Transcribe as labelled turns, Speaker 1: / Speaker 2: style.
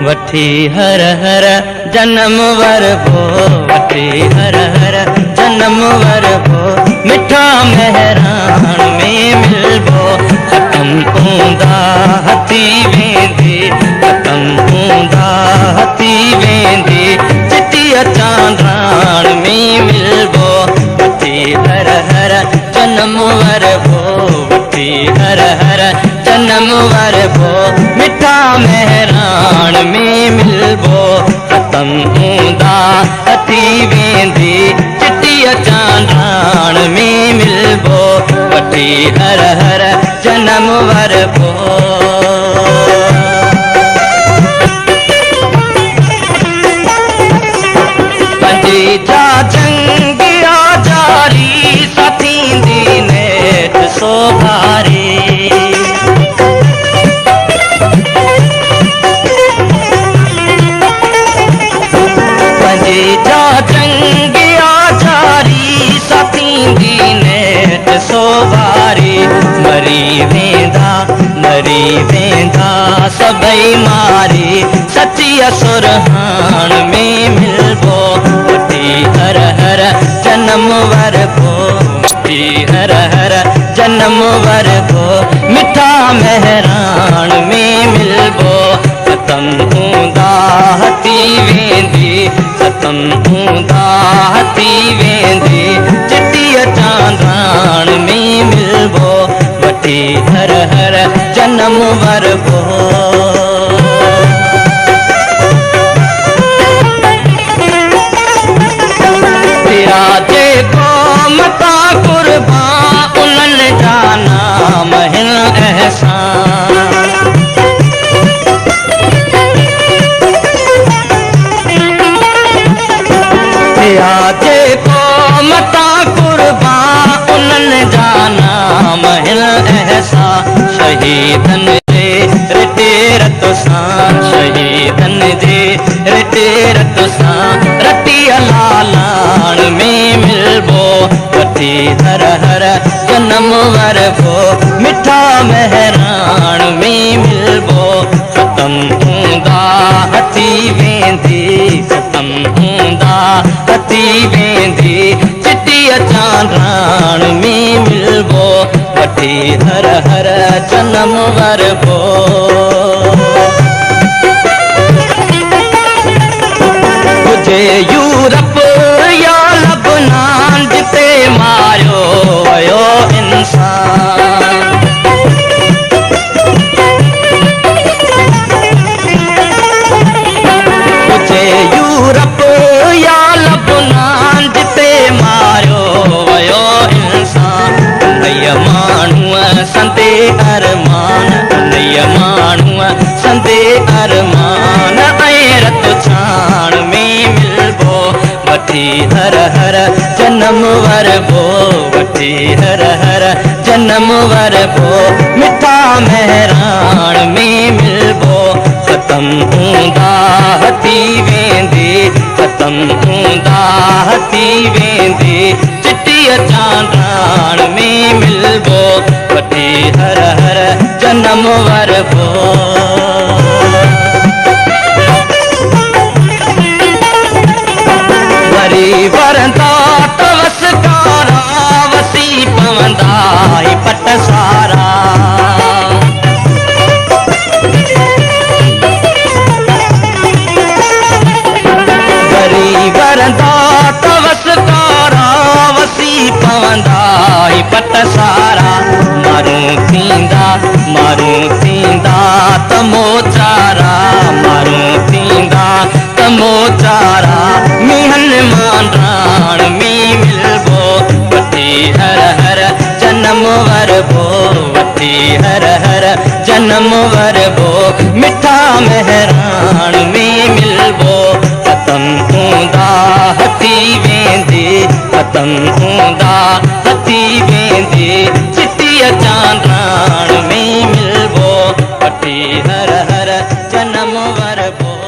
Speaker 1: वठी हर हर जन्म वरबो वठी हर हर जन्म वरबो मिठा मेहरान में मिलबो खत्म हूंदा हथी वेंदी खत्म हूंदा हथी वेंदी चिट्ठीअ चांदराण में मिलबो वठी हर हर जन्म वरबो वठी हर हर जन्म वरबो मिठा मेहरान में मिलबो खत्म हूंदा हथी वेंदी चिट्ठीअ चांदराण में मिलबो वठी हर हर जन्म वरबो पंजी जा जंगिया जारी सथींदी नेठ सोभारी जंगिया जारी सथींदी नेठ सोभारी मरी वेंदा सभई मारी सची सुरहान में मिलबो वठी हर हर जन्म वरबो वठी हर हर जन्म वरबो मिठा मेहरान में मिलबो खत्म हूंदा हथी वेंदी खत्म हूंदा हथी वेंदी चिट्ठीअ चांदराण में मिलबो वठी हर हर जन्म वरबो तेरा जेको मता कुर्बान उन्हनि जा नाम हिन एहसान जेको मता कुर्बान उन्हनि जा नाम हिन एहसान शहीदन जे रिटे रत सां शहीदन जे रिटे रत सां रटी लालाण में मिलबो वठी हर हर जन्म वरबो मिठा मेहरान में मिलबो खत्म हूंदा हथी वेंदी खत्म हूंदा हथी वेंदी चिट्ठीअ चांदराण में मिलबो वठी हर हर जन्म वरबो तुझे यूरप या लबनान जिते मारियो वयो इंसान तुझे यूरप या लबनान जिते मारियो वयो इंसान नय माण्हूअ संदे अरमान नय माण्हूअ संदे अरमान ऐं रत छाण में मिलबो वठी हर हर जन्म वरबो वठी हर हर जन्म वरबो मिठा मेहरान में मिलबो खत्म हूंदा हथी वेंदी खत्म हूंदा हथी वेंदी चिट्ठीअ चांदराण में मिलबो वठी हर हर जन्म वरबो वरी वरंदा तवसकारा वसी पवंदा पट सारा वरी वरंदा तवसकारा वसी पवंदा पट सारा मारूं थींदा तमो चारा मारूं थींदा तमो चारा मिहन मांडराण में मिलबो वठी हर हर जन्म वरबो वठी हर हर जन्म वरबो मिठा मेहरान में मिलबो खत्म हूंदा हथी वेंदी खत्म हूंदा हथी वेंदी चिट्ठीअ चांदराण में मिलबो वठी